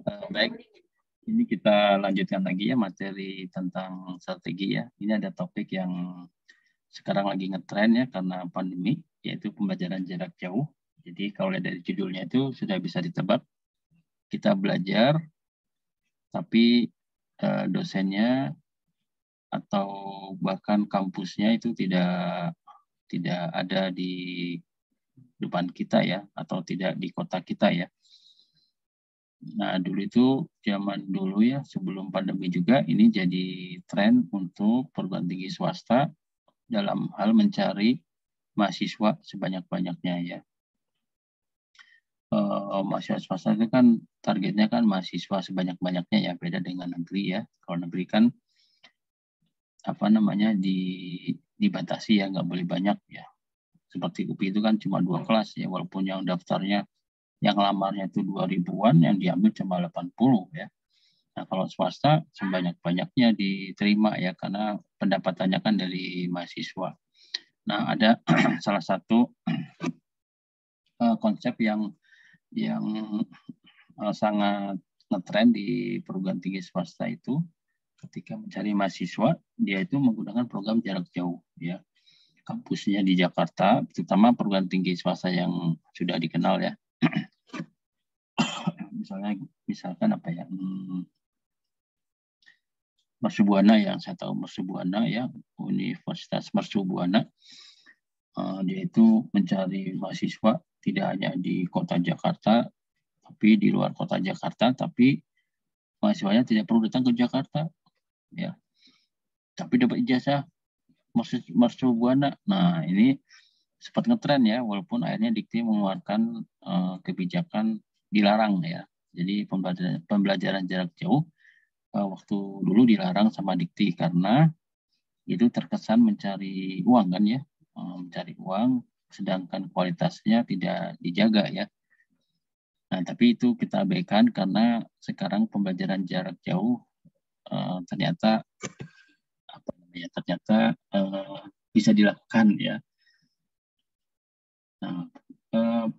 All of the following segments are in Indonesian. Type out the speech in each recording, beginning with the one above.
Baik, ini kita lanjutkan lagi ya materi tentang strategi ya. Ini ada topik yang sekarang lagi ngetren ya karena pandemi, yaitu pembelajaran jarak jauh. Jadi kalau lihat dari judulnya itu sudah bisa ditebak, kita belajar tapi dosennya atau bahkan kampusnya itu tidak ada di depan kita ya, atau tidak di kota kita ya. Nah, dulu itu zaman dulu ya, sebelum pandemi juga, ini jadi tren untuk perguruan tinggi swasta dalam hal mencari mahasiswa sebanyak-banyaknya ya. Mahasiswa swasta itu kan targetnya kan mahasiswa sebanyak-banyaknya ya, beda dengan negeri ya. Kalau negeri kan dibatasi ya, nggak boleh banyak ya. Seperti UPI itu kan cuma 2 kelas ya, walaupun yang daftarnya yang lamarnya itu 2000-an, yang diambil cuma 80 ya. Nah, kalau swasta sebanyak-banyaknya diterima ya, karena pendapatannya kan dari mahasiswa. Nah, ada salah satu konsep yang sangat ngetren di perguruan tinggi swasta itu, ketika mencari mahasiswa, dia itu menggunakan program jarak jauh ya. Kampusnya di Jakarta, terutama perguruan tinggi swasta yang sudah dikenal ya. Misalkan apa ya? Mercu Buana yang saya tahu, Mercu Buana ya, Universitas Mercu Buana. Dia itu mencari mahasiswa tidak hanya di kota Jakarta, tapi di luar kota Jakarta, tapi mahasiswanya tidak perlu datang ke Jakarta ya, tapi dapat ijazah Mercu Buana. Nah, ini sempat ngetren ya, walaupun akhirnya Dikti mengeluarkan kebijakan dilarang ya. Jadi pembelajaran jarak jauh waktu dulu dilarang sama Dikti karena itu terkesan mencari uang kan ya, mencari uang sedangkan kualitasnya tidak dijaga ya. Nah, tapi itu kita abaikan karena sekarang pembelajaran jarak jauh ternyata bisa dilakukan ya. Nah,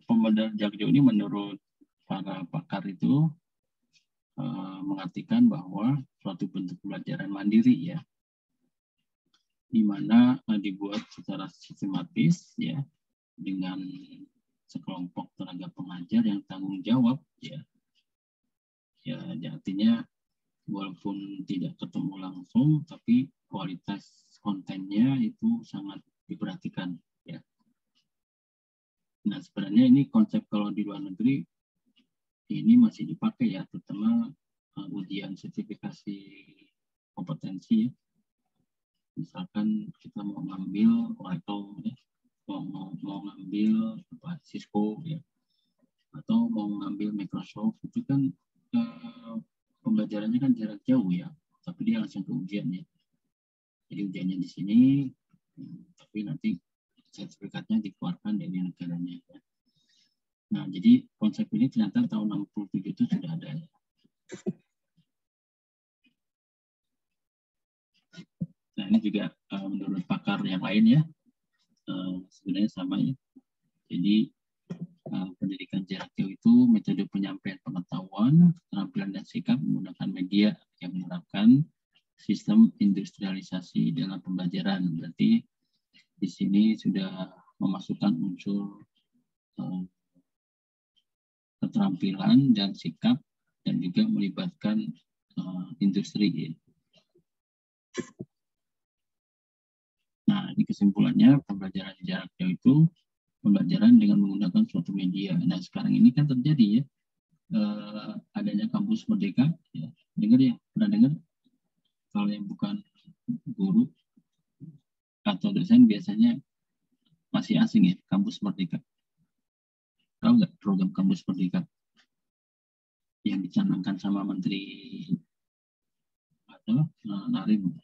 pembelajaran jarak jauh ini menurut para pakar itu mengartikan bahwa suatu bentuk pembelajaran mandiri ya, di mana dibuat secara sistematis ya, dengan sekelompok tenaga pengajar yang tanggung jawab ya. Ya, artinya walaupun tidak ketemu langsung, tapi kualitas kontennya itu sangat diperhatikan ya. Nah, sebenarnya ini konsep kalau di luar negeri ini masih dipakai ya, terutama ujian sertifikasi kompetensi ya. Misalkan kita mau ngambil atau ya, mau ngambil Cisco ya, atau mau ngambil Microsoft, itu kan pembelajarannya kan jarak jauh ya, tapi dia langsung ke ujian ya. Jadi ujiannya di sini, tapi nanti sertifikatnya dikeluarkan dari negaranya ya. Nah, jadi konsep ini ternyata tahun 67 itu sudah ada ya. Nah, ini juga menurut pakar yang lain ya, sebenarnya sama ya. Jadi pendidikan jarak jauh itu metode penyampaian pengetahuan, keterampilan dan sikap menggunakan media yang menerapkan sistem industrialisasi dalam pembelajaran. Berarti di sini sudah memasukkan unsur keterampilan dan sikap, dan juga melibatkan industri. Nah, ini kesimpulannya, pembelajaran jarak jauh itu pembelajaran dengan menggunakan suatu media. Nah, sekarang ini kan terjadi ya, adanya kampus merdeka. Ya. Dengar ya, pernah dengar? Kalau yang bukan guru atau dosen biasanya masih asing ya, kampus merdeka. Tahu nggak program kampus merdeka yang dicanangkan sama Menteri atau Narim?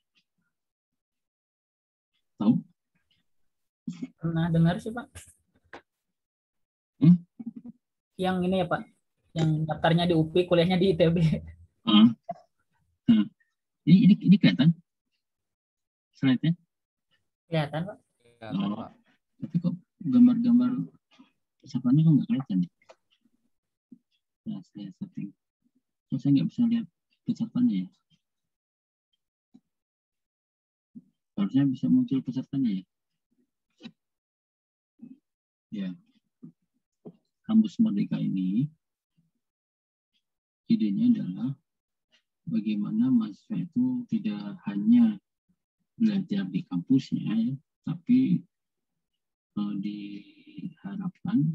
Tahu? Pernah dengar sih Pak. Yang ini ya Pak, yang daftarnya di UPI, kuliahnya di ITB. Ini kelihatan slide-nya? Kelihatan Pak. Oh, tapi kok gambar pesertanya kok nggak kelihatan ya? Nah, saya setting. Kok saya nggak bisa lihat pesertanya ya? Harusnya bisa muncul pesertanya ya. Ya, Kampus Merdeka ini idenya adalah bagaimana mahasiswa itu tidak hanya belajar di kampusnya, ya, tapi diharapkan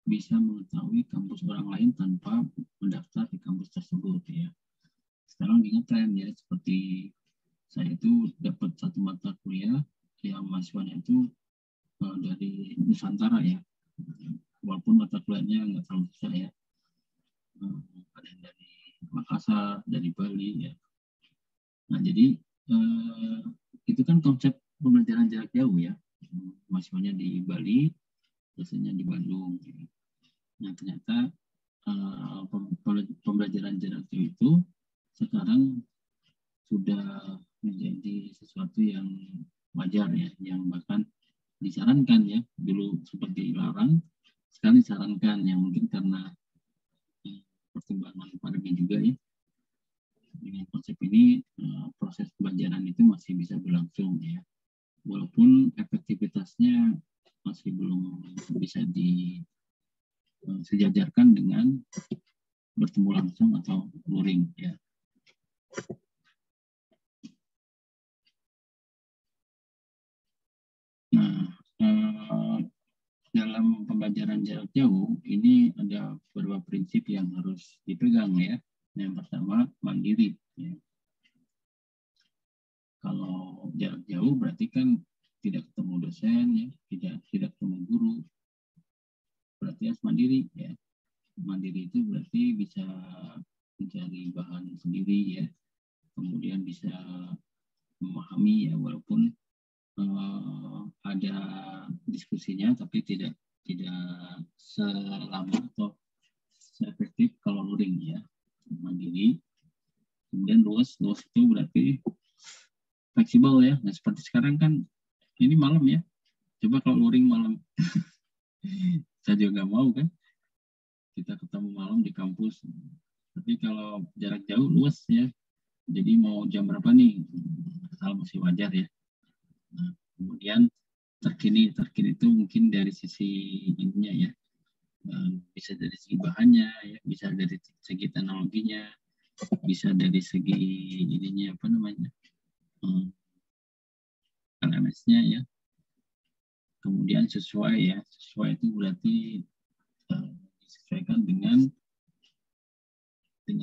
bisa mengetahui kampus orang lain tanpa mendaftar di kampus tersebut ya. Sekarang dengan tren ya, seperti saya itu dapat satu mata kuliah yang mahasiswanya itu dari Nusantara ya, walaupun mata kuliahnya nggak terlalu besar ya, ada yang dari Makassar, dari Bali ya. Nah jadi itu kan konsep pembelajaran jarak jauh ya, mahasiswanya di Bali, dosennya di Bandung. Nah ternyata pembelajaran jarak jauh itu sekarang sudah menjadi sesuatu yang wajar ya, yang bahkan disarankan ya. Dulu seperti dilarang, sekarang disarankan ya, mungkin karena pertimbangan pandemi juga ya. Dengan konsep ini proses pembelajaran itu masih bisa berlangsung ya, walaupun efektivitasnya masih belum bisa disejajarkan dengan bertemu langsung atau luring ya. Nah, dalam pembelajaran jarak jauh ini ada beberapa prinsip yang harus dipegang ya. Yang pertama, mandiri. Ya. Kalau jarak jauh berarti kan tidak ketemu dosen, ya, tidak ketemu guru, berarti harus mandiri. Ya. Mandiri itu berarti bisa mencari bahan sendiri, ya. Kemudian bisa memahami ya, walaupun ada diskusinya, tapi tidak selama atau seefektif kalau luring ya. Mandiri. Kemudian luas itu berarti fleksibel ya. Nah seperti sekarang kan ini malam ya, coba kalau luring malam saya juga nggak mau kan kita ketemu malam di kampus. Tapi kalau jarak jauh luas ya, jadi mau jam berapa nih asal masih wajar ya. Nah, kemudian terkini itu mungkin dari sisi ininya ya, bisa dari segi bahannya ya, bisa dari segi teknologinya, bisa dari segi ininya apa namanya, LMS-nya ya. Kemudian sesuai ya, sesuai itu berarti disesuaikan dengan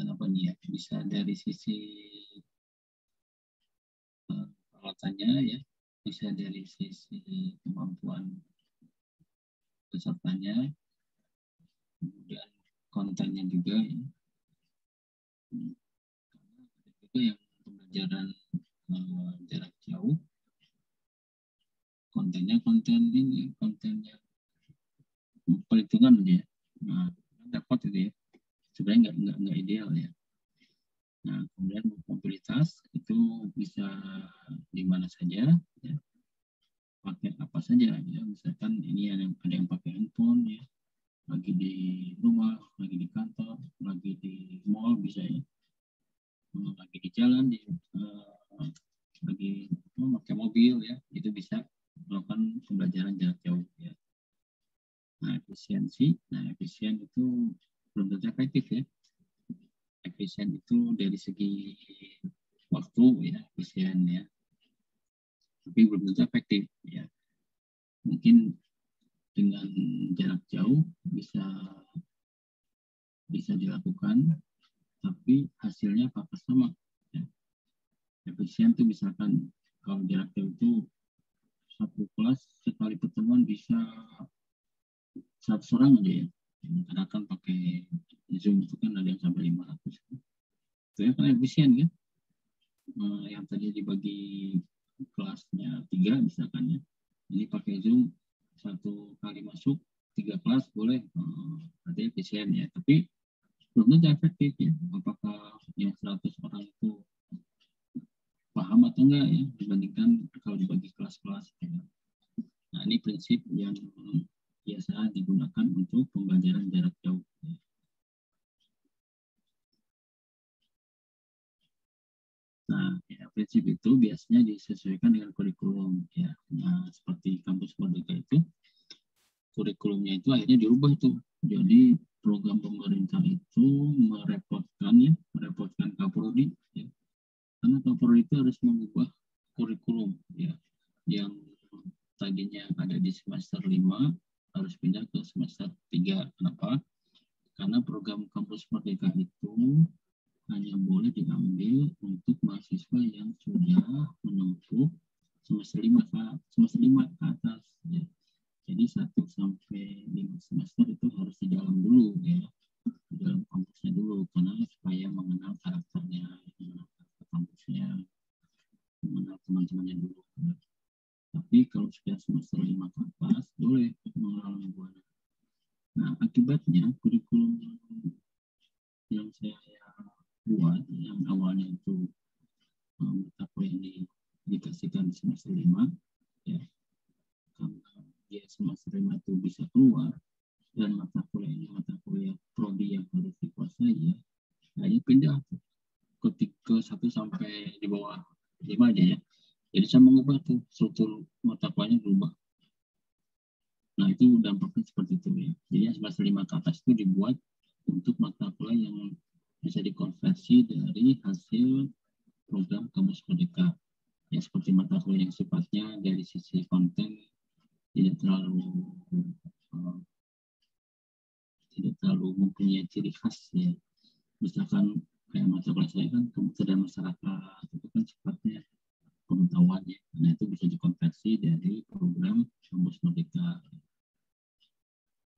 apa nih ya, bisa dari sisi peralatannya ya, bisa dari sisi kemampuan pesertanya, kemudian kontennya juga ya. Ada juga yang pembelajaran jarak jauh, kontennya perhitungan aja ya. Nah, dapat itu ya, sebenarnya nggak ideal ya. Nah, kemudian mobilitas itu bisa di mana saja ya, pakai apa saja ya. Misalkan ini ada yang pakai handphone ya, lagi di rumah, lagi di kantor, lagi di mall bisa ya, lagi di jalan, lagi pakai mobil ya, itu bisa melakukan pembelajaran jarak jauh ya. Nah efisien itu belum tentu efektif ya. Efisien itu dari segi waktu ya, efisien ya, tapi belum tentu efektif ya. Mungkin dengan jarak jauh bisa dilakukan, tapi hasilnya apakah sama ya. Efisien itu misalkan kalau jarak jauh itu satu kelas sekali pertemuan bisa 100 orang aja ya. Karena kan pakai Zoom itu kan ada yang sampai 500. Itu ya kan efisien kan. Yang tadi dibagi kelasnya 3 misalkan ya. Ini pakai Zoom 1 kali masuk 3 kelas boleh. Berarti efisien ya. Tapi belum tentu efektif ya. Apakah yang 100 orang itu paham atau enggak ya, dibandingkan kalau dibagi kelas-kelas ya. Nah ini prinsip yang biasa digunakan untuk pembelajaran jarak jauh. prinsip itu biasanya disesuaikan dengan kurikulum ya. Nah, seperti kampus Merdeka itu kurikulumnya itu akhirnya dirubah tuh. Jadi program pemerintah itu merepotkan Kaprodi ya. Karena Kaprodi itu harus mengubah kurikulum ya, yang tadinya ada di semester 5 harus pindah ke semester 3. Kenapa? Karena program kampus Merdeka itu hanya boleh diambil untuk mahasiswa yang sudah menempuh semester 5 ke atas ya. Jadi 1 sampai 5 semester itu harus di dalam dulu ya, di dalam kampusnya dulu, karena supaya mengenal karakternya, mengenal kampusnya, mengenal teman-temannya dulu. Tapi kalau sudah semester 5 ke atas, boleh mengenal Buana. Nah, akibatnya kurikulum yang saya buat, yang awalnya itu mata kuliah yang dikasihkan di semester 5, ya, karena dia semester 5 itu bisa keluar, dan mata kuliah prodi yang harus dikuasai, ya, hanya pindah ke 1 sampai di bawah 5 aja ya. Jadi saya mengubah tuh struktur mata kuliahnya berubah. Nah, itu dampaknya seperti itu ya. Jadi yang semester 5 ke atas itu dibuat untuk mata kuliah yang bisa dikonversi dari hasil program kampus Merdeka. Ya, seperti mata kuliah yang sifatnya dari sisi konten tidak terlalu mempunyai ciri khas ya. Misalkan kayak mata kuliah saya kan kemudian masyarakat itu kan sifatnya pengetahuannya. Nah, itu bisa dikonversi dari program kampus Merdeka.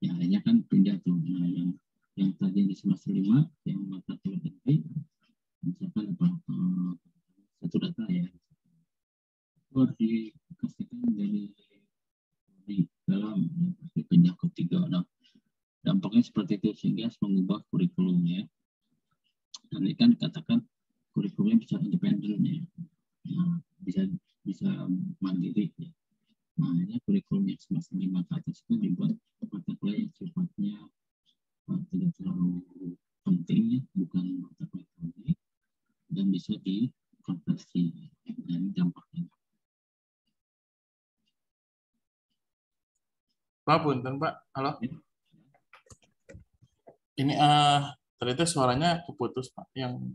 Ya, akhirnya kan pindah tuh. Nah, yang tadi di semester 5 yang mata kuliah ini misalkan satu data ya, itu harus dikasihkan dari dalam ya, pasti pindah ke 3. Nah, dampaknya seperti itu sehingga harus mengubah kurikulumnya. Dan ini kan dikatakan kurikulumnya bisa independen ya. Nah, bisa mandiri ya. Nah, ini kurikulum yang semester 5 ke atas itu dibuat mata kuliah yang sifatnya tidak terlalu penting ya, bukan mata kuliah penting, dan bisa dikonversi. Dan dampaknya. Pak, punten Pak. Halo. Ya. Ini ternyata suaranya keputus Pak. Yang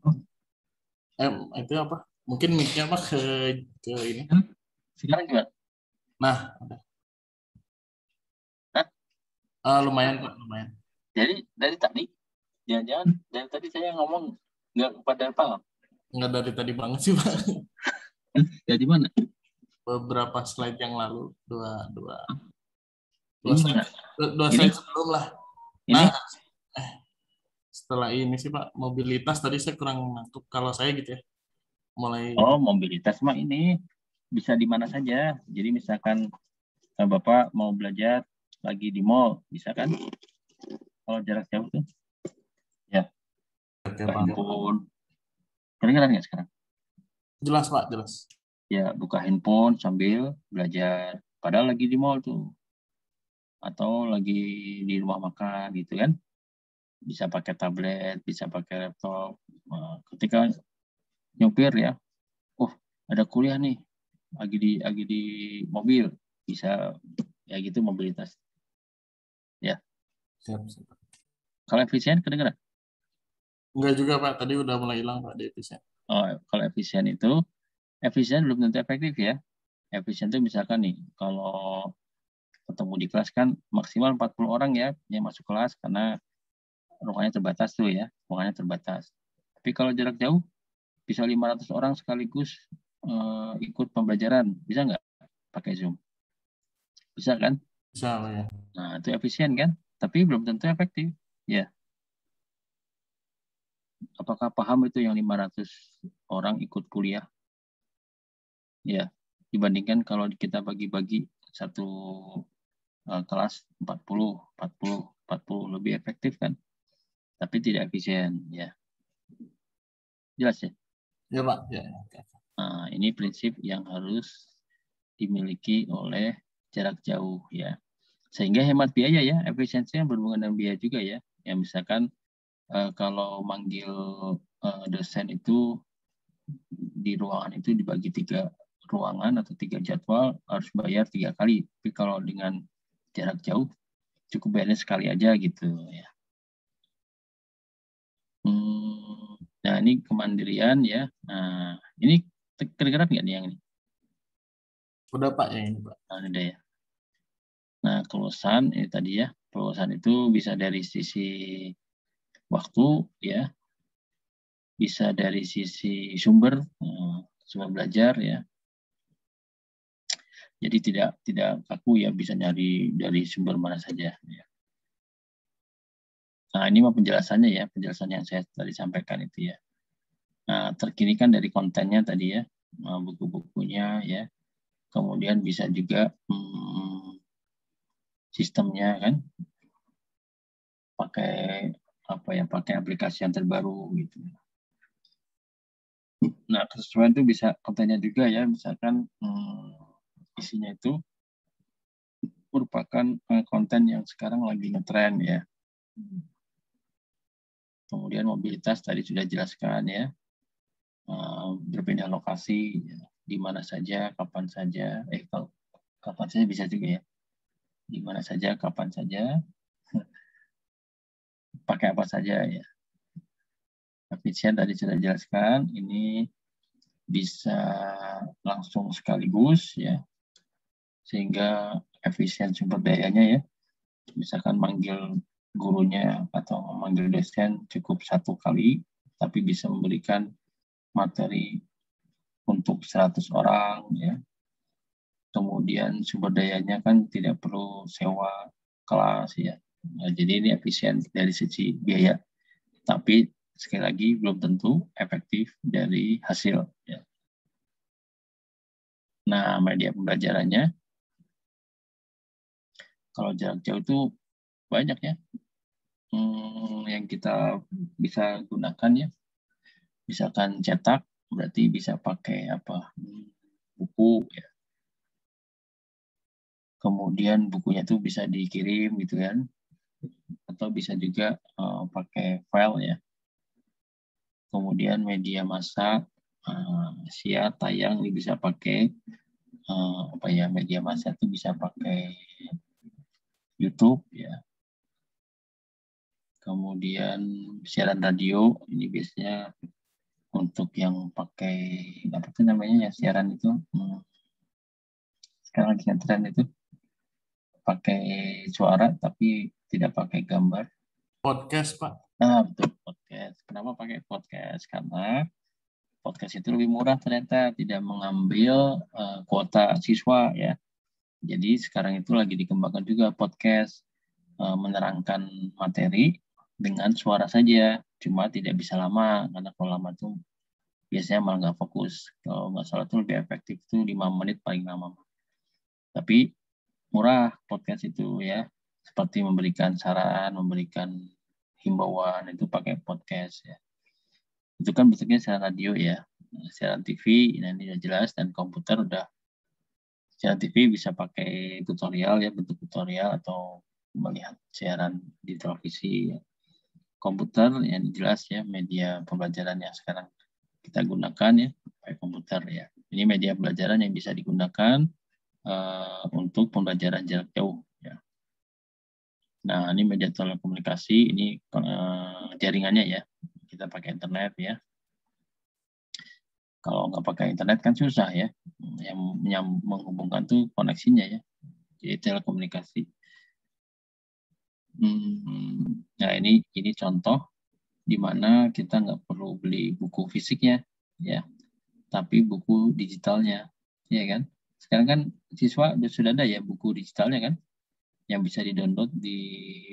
itu apa? Mungkin mic-nya Pak ke ini. Sekarang gimana? Nah, lumayan Pak, lumayan. Jadi dari tadi, jangan-jangan dari tadi saya ngomong nggak pada paham. Nggak dari tadi banget sih Pak. Dari mana? Beberapa slide yang lalu, dua Ini slide sebelum lah. Ini? Nah, setelah ini sih Pak, mobilitas tadi saya kurang nangkep kalau saya gitu ya. Oh, mobilitas mah ini bisa di mana saja. Jadi misalkan Bapak mau belajar lagi di mall, bisa kan? Kalau jarak jauh tuh. Ya. Oke, Pak. Handphone. Kedengeran nggak sekarang? Jelas Pak, jelas. Ya, buka handphone sambil belajar. Padahal lagi di mall tuh. Atau lagi di rumah makan gitu kan. Bisa pakai tablet, bisa pakai laptop. Ketika nyopir ya, ada kuliah nih, lagi di mobil, bisa ya gitu mobilitas. Ya. Siap. Kalau efisien kedengeran? Enggak juga Pak, tadi udah mulai hilang Pak di efisien. Oh, kalau efisien belum tentu efektif ya. Efisien itu misalkan nih, kalau ketemu di kelas kan maksimal 40 orang ya yang masuk kelas karena ruangannya terbatas tuh ya, ruangannya terbatas. Tapi kalau jarak jauh bisa 500 orang sekaligus ikut pembelajaran, bisa nggak pakai Zoom? Bisa kan? Bisa Pak ya. Nah, itu efisien kan? Tapi belum tentu efektif. Ya. Apakah paham itu yang 500 orang ikut kuliah? Ya, dibandingkan kalau kita bagi-bagi satu kelas 40 lebih efektif kan? Tapi tidak efisien, ya. Jelas ya? Ya Pak, ya. Nah, ini prinsip yang harus dimiliki oleh jarak jauh ya. Sehingga hemat biaya ya, efisiensi yang berhubungan dengan biaya juga ya. Ya misalkan kalau manggil dosen itu di ruangan itu dibagi 3 ruangan atau 3 jadwal, harus bayar 3 kali. Tapi kalau dengan jarak jauh cukup bayarnya sekali aja gitu ya. Nah ini kemandirian ya. Nah ini tergerak nggak nih yang ini? Udah Pak ya ini Pak. Nah, udah ya. Nah keluasan ini tadi ya. Keluasan itu bisa dari sisi waktu ya, bisa dari sisi sumber belajar ya. Jadi tidak kaku ya, bisa nyari dari sumber mana saja ya. Nah ini mah penjelasannya ya, penjelasan yang saya tadi sampaikan itu ya. Nah terkini kan dari kontennya tadi ya, buku-bukunya ya. Kemudian bisa juga sistemnya kan, pakai pakai aplikasi yang terbaru gitu. Nah kesesuaian itu bisa kontennya juga ya, misalkan isinya itu merupakan konten yang sekarang lagi ngetren ya. Kemudian mobilitas tadi sudah jelaskan ya, berpindah lokasi ya, di mana saja, kapan saja, kalau kapan saja bisa juga ya, di mana saja, kapan saja, pakai apa saja ya. Efisien tadi sudah jelaskan, ini bisa langsung sekaligus ya, sehingga efisien sumber dayanya ya. Misalkan manggil gurunya atau memanggil dosen cukup 1 kali, tapi bisa memberikan materi untuk 100 orang ya. Kemudian sumber dayanya kan tidak perlu sewa kelas ya. Nah, jadi ini efisien dari sisi biaya, tapi sekali lagi belum tentu efektif dari hasil ya. Nah, media pembelajarannya kalau jarak jauh itu banyak ya yang kita bisa gunakan ya. Misalkan cetak, berarti bisa pakai buku ya. Kemudian bukunya itu bisa dikirim gitu kan, atau bisa juga pakai file ya. Kemudian media massa, siar, tayang ini bisa pakai media massa itu bisa pakai YouTube ya. Kemudian siaran radio ini biasanya untuk yang pakai apa tuh namanya ya, siaran itu sekarang lagi tren itu pakai suara tapi tidak pakai gambar. Podcast Pak. Nah betul, podcast. Kenapa pakai podcast? Karena podcast itu lebih murah ternyata, tidak mengambil kuota siswa ya. Jadi sekarang itu lagi dikembangkan juga podcast, menerangkan materi dengan suara saja, cuma tidak bisa lama karena kalau lama tuh biasanya malah nggak fokus. Kalau nggak salah tuh lebih efektif tuh 5 menit paling lama. Tapi murah podcast itu ya, seperti memberikan saran, memberikan himbauan itu pakai podcast ya. Itu kan bentuknya siaran radio ya, siaran TV ini udah jelas, dan komputer udah. Siaran TV bisa pakai tutorial ya, bentuk tutorial atau melihat siaran di televisi ya. Komputer yang jelas ya, media pembelajaran yang sekarang kita gunakan ya, pakai komputer ya. Ini media pembelajaran yang bisa digunakan untuk pembelajaran jarak jauh ya. Nah ini media telekomunikasi, ini jaringannya ya, kita pakai internet ya. Kalau nggak pakai internet kan susah ya, yang menghubungkan tuh koneksinya ya, jadi telekomunikasi. Nah ini contoh di mana kita nggak perlu beli buku fisiknya ya, tapi buku digitalnya ya kan. Sekarang kan siswa sudah ada ya buku digitalnya kan, yang bisa di-download di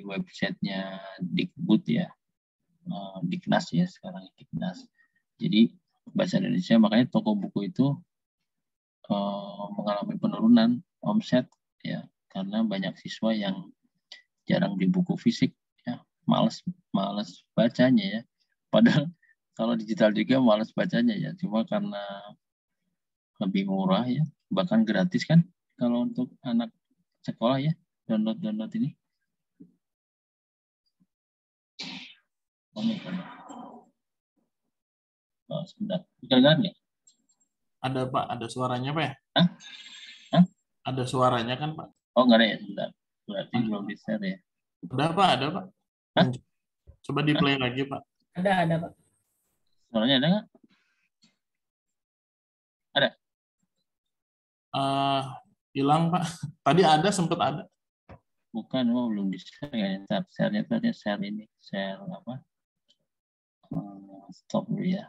websitenya Dikbud ya, Diknas ya sekarang, Diknas. Jadi bahasa Indonesia, makanya toko buku itu mengalami penurunan omset ya, karena banyak siswa yang jarang beli buku fisik ya, malas bacanya ya. Padahal kalau digital juga malas bacanya ya, cuma karena lebih murah ya, bahkan gratis kan kalau untuk anak sekolah ya, download ini. Sebentar. Kedengaran nggak? Ada Pak, ada suaranya Pak ya? Hah? Hah? Ada suaranya kan Pak? Oh, nggak ada ya, sebentar. Berarti belum di-share ya. Udah Pak, ada Pak. Hah? Coba di play lagi Pak. Ada Pak. Suaranya ada nggak? Ada. Hilang Pak. Tadi ada, sempat ada. Bukan, belum di-share ya. Share-nya itu ada share ini. Share apa? Stop dulu ya.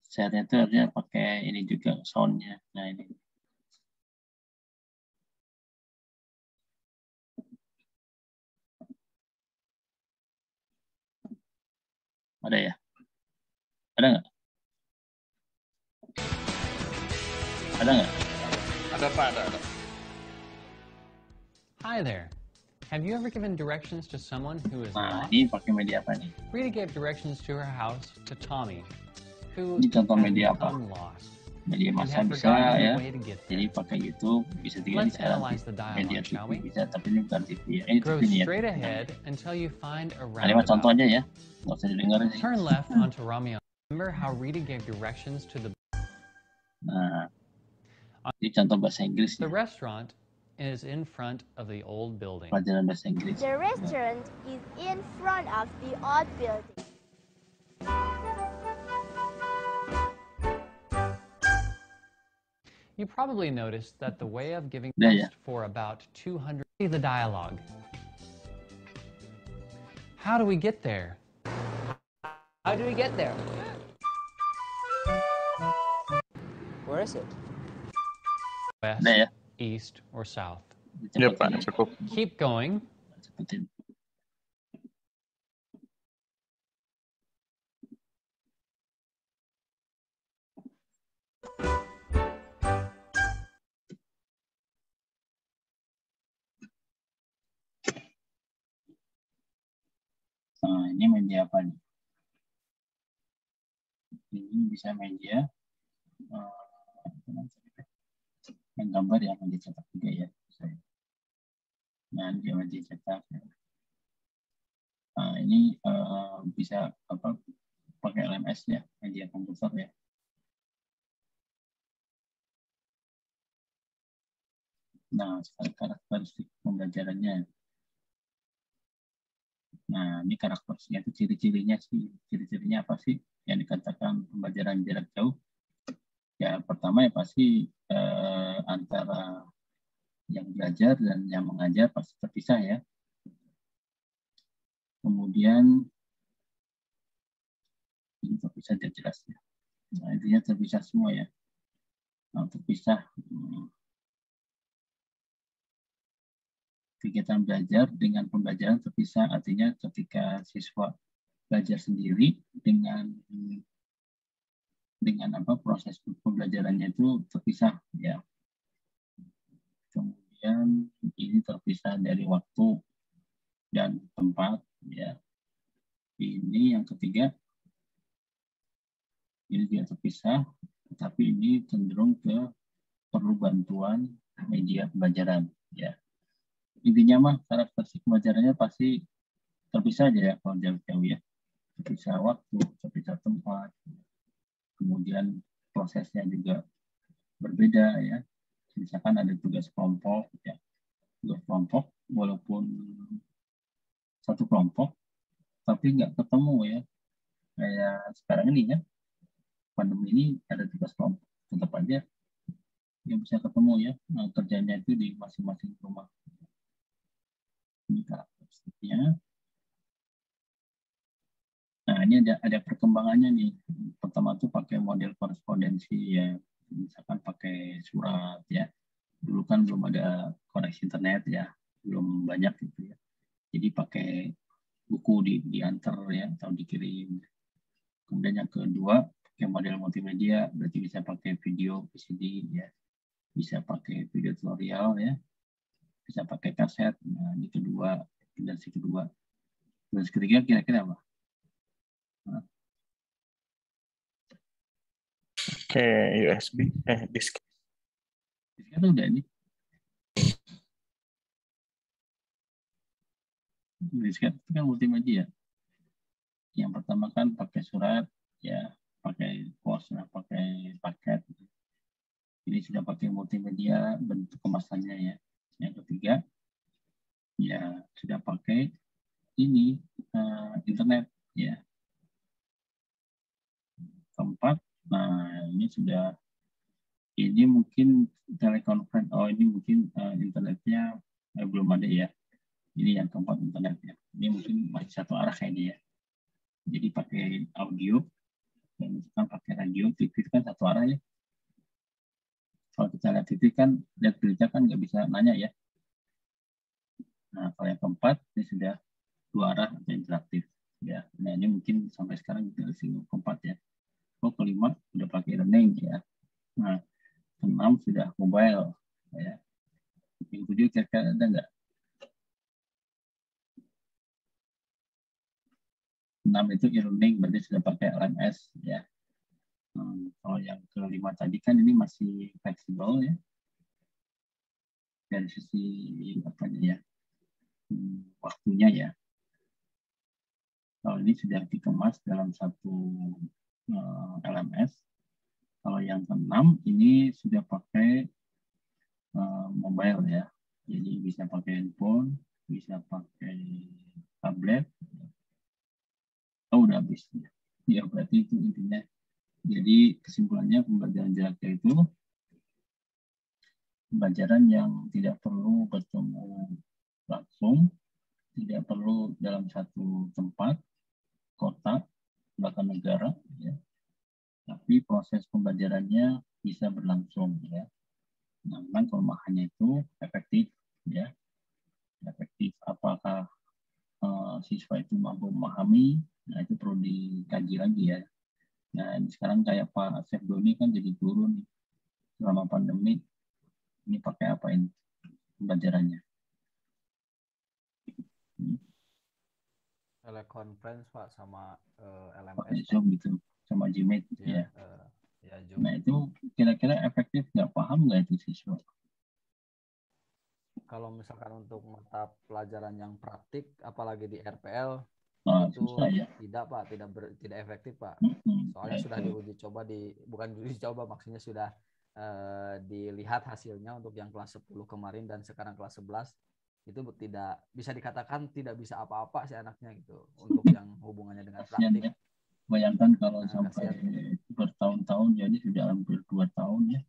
Share-nya itu harusnya pakai ini juga sound-nya. Nah, ini. Ada ya? Ada nggak? Ada nggak? Ada Pak, ada. Hi there. Have you ever given directions to someone who is Nah, lost? ini pakai media apa nih? Rita gave directions to her house to Tommy, who Ini contoh had media apa? become lost Media and massa had bisa forgotten ya. the way to get Jadi there. pakai YouTube, bisa juga Let's bisa analyze the media dialogue, shall TV we? bisa, tapi ini bukan TV ya. Ini Go TV nih ya. straight ahead until you find a Nah, ini mah contoh roundabout. aja ya. Nggak usah didengarin sih. Turn left onto Romeo. Remember how Rita gave directions to the Nah, ini contoh bahasa Inggris ya. restaurant is in front of the old building. Pelajaran bahasa Inggris. The restaurant is in front of the old building. You probably noticed that the way of giving Yeah, yeah. text for about 200 the dialogue. How do we get there? How do we get there? Where is it? West, Ada ya? east, or south? Ya Cepetin. Pak, cukup. Keep going. Cepetin. Nah, ini media apa nih? Ini bisa media yang gambar yang media cetak juga ya. Nah, dia media cetak. Nah, ini bisa apa? Pakai LMS ya, media komputer ya. Nah, sekarang karakteristik pembelajarannya. Nah, ini karakteristiknya itu ciri-cirinya sih. Ciri-cirinya apa sih yang dikatakan pembelajaran jarak jauh? Ya, pertama ya pasti antara yang belajar dan yang mengajar pasti terpisah ya. Kemudian ini terpisah dia jelas ya. Nah, intinya terpisah semua ya. Nah, terpisah kegiatan belajar dengan pembelajaran terpisah, artinya ketika siswa belajar sendiri dengan apa proses pembelajarannya itu terpisah ya. Kemudian ini terpisah dari waktu dan tempat ya. Ini yang ketiga, ini juga terpisah, tapi ini cenderung ke perlu bantuan media pembelajaran ya. Intinya mah karakteristik pembelajarannya pasti terpisah aja ya kalau jauh-jauh ya. Terpisah waktu, terpisah tempat, kemudian prosesnya juga berbeda ya. Misalkan ada tugas kelompok ya. Tugas kelompok walaupun satu kelompok tapi nggak ketemu ya. Kayak sekarang ini ya. Pandemi ini ada tugas kelompok, tetap aja yang bisa ketemu ya. Nah, kerjanya itu di masing-masing rumah. Ini karakteristiknya. Nah, ini ada perkembangannya nih. Pertama tuh pakai model korespondensi ya. Misalkan pakai surat ya. Dulu kan belum ada koneksi internet ya. Belum banyak gitu ya. Jadi pakai buku diantar ya atau dikirim. Kemudian yang kedua pakai model multimedia, berarti bisa pakai video VCD ya. Bisa pakai video tutorial ya. Bisa pakai kaset. Nah, ini kedua, generasi kedua. Generasi ketiga kira-kira apa? Nah, Oke, USB. Disk. disket udah nih. Disket itu kan multimedia. Yang pertama kan pakai surat, ya multimedia bentuk kemasannya ya. Yang ketiga, ya sudah pakai ini internet ya. Keempat, nah ini mungkin telekonferensi. Oh ini mungkin internetnya belum ada ya. Ini yang keempat internetnya. Ini mungkin masih satu arah kayaknya ya. Jadi pakai audio, dan misalkan pakai radio, TV itu kan satu arah ya. Kalau kita lihat TV kan, lihat berita kan nggak bisa nanya ya. Nah kalau yang keempat ini sudah dua arah atau interaktif ya. Nah ini mungkin sampai sekarang kita masih keempat ya. Oh kelima sudah pakai e-learning ya. Nah keenam sudah mobile ya. Yang tujuh kira-kira ada nggak? 6 itu e-learning berarti sudah pakai LMS ya. Kalau yang kelima tadi kan ini masih fleksibel ya. Dari sisi apanya ya, waktunya ya. Kalau ini sudah dikemas dalam satu LMS. Kalau yang keenam ini sudah pakai mobile ya. Jadi bisa pakai handphone, bisa pakai tablet. Oh udah habis ya, berarti itu intinya. Jadi kesimpulannya pembelajaran jarak jauh itu pembelajaran yang tidak perlu bertemu langsung, tidak perlu dalam satu tempat, kota, bahkan negara ya. Tapi proses pembelajarannya bisa berlangsung ya. Nah, memang kelemahannya itu efektif ya. Efektif apakah siswa itu mampu memahami? Nah itu perlu dikaji lagi ya. Nah sekarang kayak Pak Chef Doni kan jadi guru nih selama pandemi. Ini pakai apa ini pembelajarannya? Teleconference Pak sama LMS. Pakai Zoom gitu, sama Gmeet gitu ya. Ya Zoom. Nah itu kira-kira efektif nggak, paham nggak itu siswa? Kalau misalkan untuk mata pelajaran yang praktik, apalagi di RPL, itu Susah ya. tidak Pak, tidak efektif Pak. Soalnya Ya, sudah diuji coba bukan diuji coba, maksudnya sudah dilihat hasilnya untuk yang kelas 10 kemarin dan sekarang kelas 11 itu tidak bisa dikatakan tidak bisa apa-apa si anaknya gitu untuk yang hubungannya dengan praktik. Ya. Bayangkan kalau sampai bertahun-tahun, jadi sudah hampir 2 tahun ya.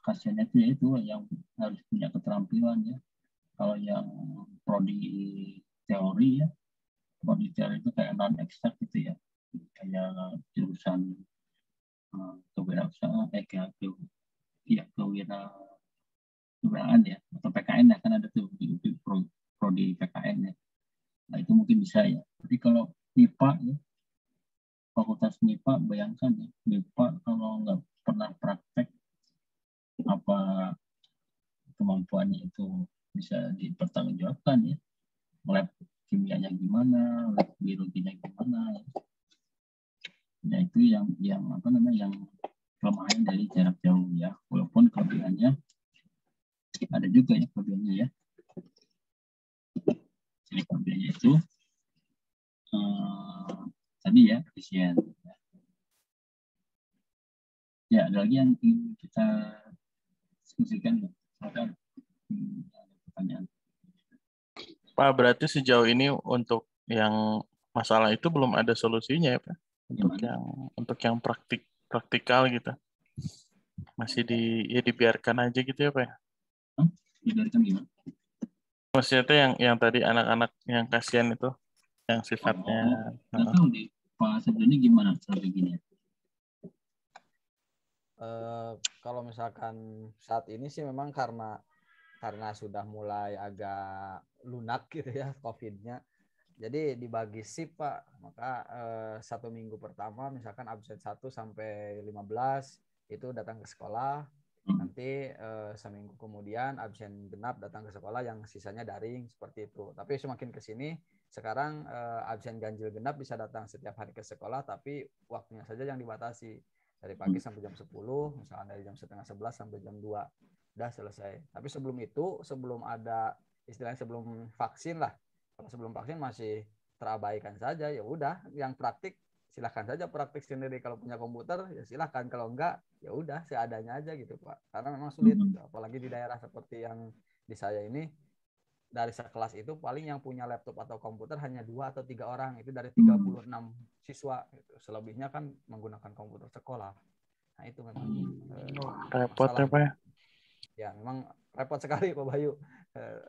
Kasiannya itu yang harus punya keterampilan ya. Kalau yang prodi teori ya, prodi teori itu kayak non eksak gitu ya, kayak jurusan kewirausahaan, kewirausahaan ya, atau PKN ya, kan ada tuh di prodi PKN ya. Nah itu mungkin bisa ya. Tapi kalau MIPA ya, fakultas MIPA, bayangkan ya, MIPA kalau nggak pernah praktek, apa kemampuannya itu bisa dipertanggungjawabkan ya. Lab kimianya gimana, lab biologinya gimana ya. Nah itu yang kelemahan dari jarak jauh ya. Walaupun kelebihannya ada juga ya, kelebihannya ya. Jadi kelebihannya itu tadi ya, efisien. Ya, ada lagi yang ingin kita diskusikan. Ada pertanyaan. Pak, berarti sejauh ini untuk yang masalah itu belum ada solusinya ya Pak? Untuk yang praktikal gitu. Masih dibiarkan aja gitu ya Pak? Dibiarkan gimana? Maksudnya itu yang tadi anak-anak yang kasihan itu, yang sifatnya. Nggak tahu di Pak Sebelumnya gimana strateginya? Kalau misalkan saat ini sih memang karena sudah mulai agak lunak gitu ya COVID-nya. Jadi dibagi shift Pak. Maka 1 minggu pertama misalkan absen 1 sampai 15 itu datang ke sekolah. Nanti seminggu kemudian absen genap datang ke sekolah, yang sisanya daring, seperti itu. Tapi semakin ke sini sekarang absen ganjil genap bisa datang setiap hari ke sekolah, tapi waktunya saja yang dibatasi. Dari pagi sampai jam 10, misalnya dari jam setengah 11 sampai jam 2. Udah selesai. Tapi sebelum itu, sebelum ada istilahnya sebelum vaksin lah. Kalau sebelum vaksin masih terabaikan saja, ya udah yang praktik silahkan saja praktik sendiri. Kalau punya komputer ya silahkan, kalau enggak ya udah seadanya aja gitu Pak, karena memang sulit gitu. Apalagi di daerah seperti yang di saya ini, dari sekelas itu paling yang punya laptop atau komputer hanya 2 atau 3 orang, itu dari 36 siswa gitu. Selebihnya kan menggunakan komputer sekolah. Nah itu memang Repot ya Pak ya. Ya memang repot sekali Pak Bayu.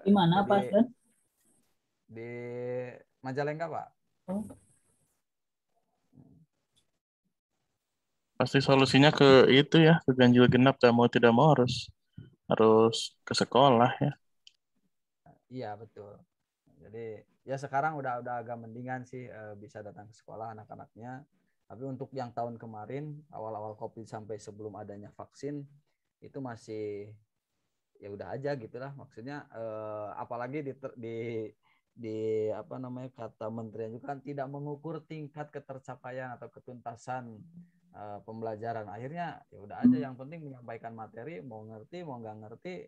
Di mana Jadi, Pak Stan? di Majalengka Pak. Oh, Pasti solusinya ke itu ya, ke ganjil genap, tidak mau harus ke sekolah ya. Iya betul. Jadi ya sekarang udah agak mendingan sih, bisa datang ke sekolah anak-anaknya. Tapi untuk yang tahun kemarin awal-awal COVID sampai sebelum adanya vaksin itu masih ya udah aja gitulah. Maksudnya apalagi di apa namanya, kata menterinya juga kan tidak mengukur tingkat ketercapaian atau ketuntasan pembelajaran. Akhirnya ya udah aja, yang penting menyampaikan materi, mau ngerti mau nggak ngerti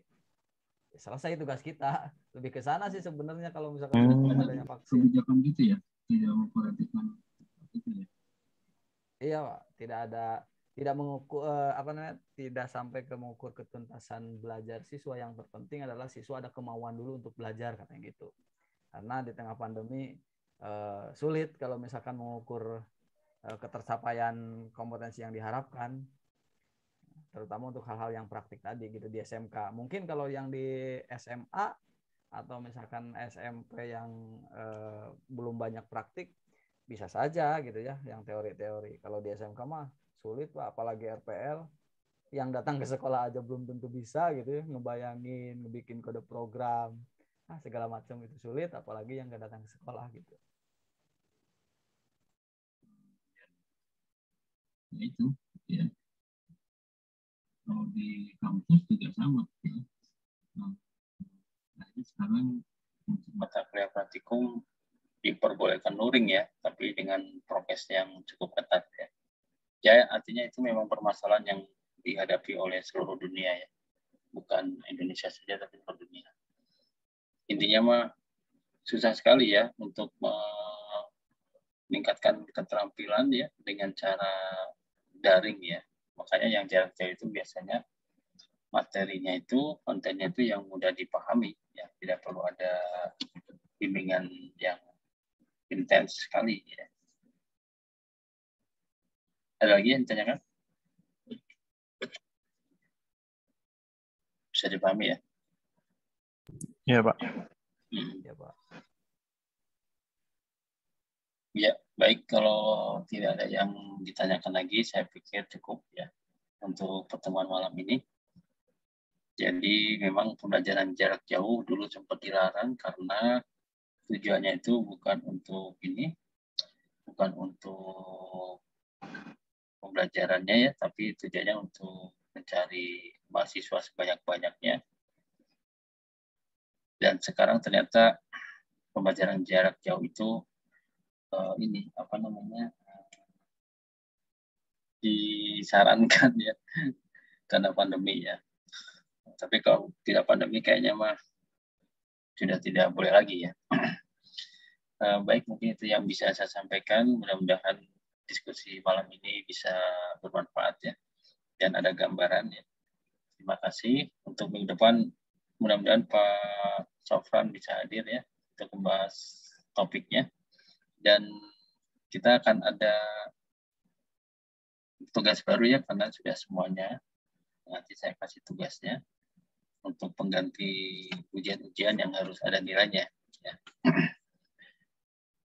selesai tugas kita. Lebih ke sana sih sebenarnya kalau misalkan sebelum adanya vaksin. Kebijakan gitu ya, tidak memperhatikan itu ya. Iya Pak, tidak mengukur tidak sampai ke mengukur ketuntasan belajar siswa. Yang terpenting adalah siswa ada kemauan dulu untuk belajar katanya gitu. Karena di tengah pandemi sulit kalau misalkan mengukur ketercapaian kompetensi yang diharapkan, terutama untuk hal-hal yang praktik tadi gitu di SMK. Mungkin kalau yang di SMA atau misalkan SMP yang belum banyak praktik bisa saja gitu ya, yang teori-teori. Kalau di SMK mah sulit Pak, apalagi RPL yang datang ke sekolah aja belum tentu bisa gitu ya, ngebayangin, ngebikin kode program, segala macam itu sulit, apalagi yang nggak datang ke sekolah gitu. Itu ya. Kalau di kampus juga sama ya. Nah, sekarang untuk mata kuliah praktikum diperbolehkan luring ya, tapi dengan prokes yang cukup ketat ya. Ya artinya itu memang permasalahan yang dihadapi oleh seluruh dunia ya, bukan Indonesia saja tapi seluruh dunia. Intinya mah susah sekali ya untuk meningkatkan keterampilan ya dengan cara daring ya. Makanya yang jarak jauh itu biasanya materinya itu, kontennya itu yang mudah dipahami ya, tidak perlu ada bimbingan yang intens sekali ya. Ada lagi yang ditanyakan? Bisa dipahami ya? Iya Pak. Ya Pak. Ya, baik, kalau tidak ada yang ditanyakan lagi, saya pikir cukup ya untuk pertemuan malam ini. Jadi memang pembelajaran jarak jauh dulu sempat dilarang karena tujuannya itu bukan untuk pembelajarannya ya, tapi tujuannya untuk mencari mahasiswa sebanyak-banyaknya. Dan sekarang ternyata pembelajaran jarak jauh itu disarankan ya karena pandemi ya. Tapi kalau tidak pandemi kayaknya mah sudah tidak boleh lagi ya. Baik, mungkin itu yang bisa saya sampaikan. Mudah-mudahan diskusi malam ini bisa bermanfaat ya dan ada gambaran ya. Terima kasih. Untuk minggu depan mudah-mudahan Pak Sofran bisa hadir ya untuk membahas topiknya, dan kita akan ada tugas baru ya karena sudah semuanya. Nanti saya kasih tugasnya untuk pengganti ujian-ujian yang harus ada nilainya ya.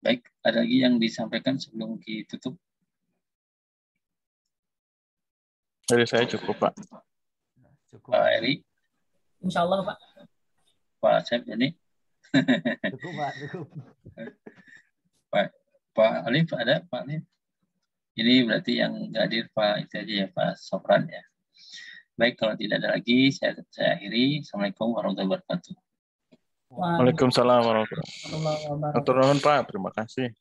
Baik, ada lagi yang disampaikan sebelum ditutup? Dari saya cukup Pak. Cukup. Pak Eri? Insya Allah Pak. Pak Asep ini? Cukup Pak, cukup. Pak Alif ada? Pak Alif? Ini berarti yang hadir Pak itu aja ya, Pak Sofran ya. Baik, kalau tidak ada lagi, saya akhiri. Assalamualaikum warahmatullahi wabarakatuh. Waalaikumsalam warahmatullahi wabarakatuh. Atur nuhun Pak, terima kasih.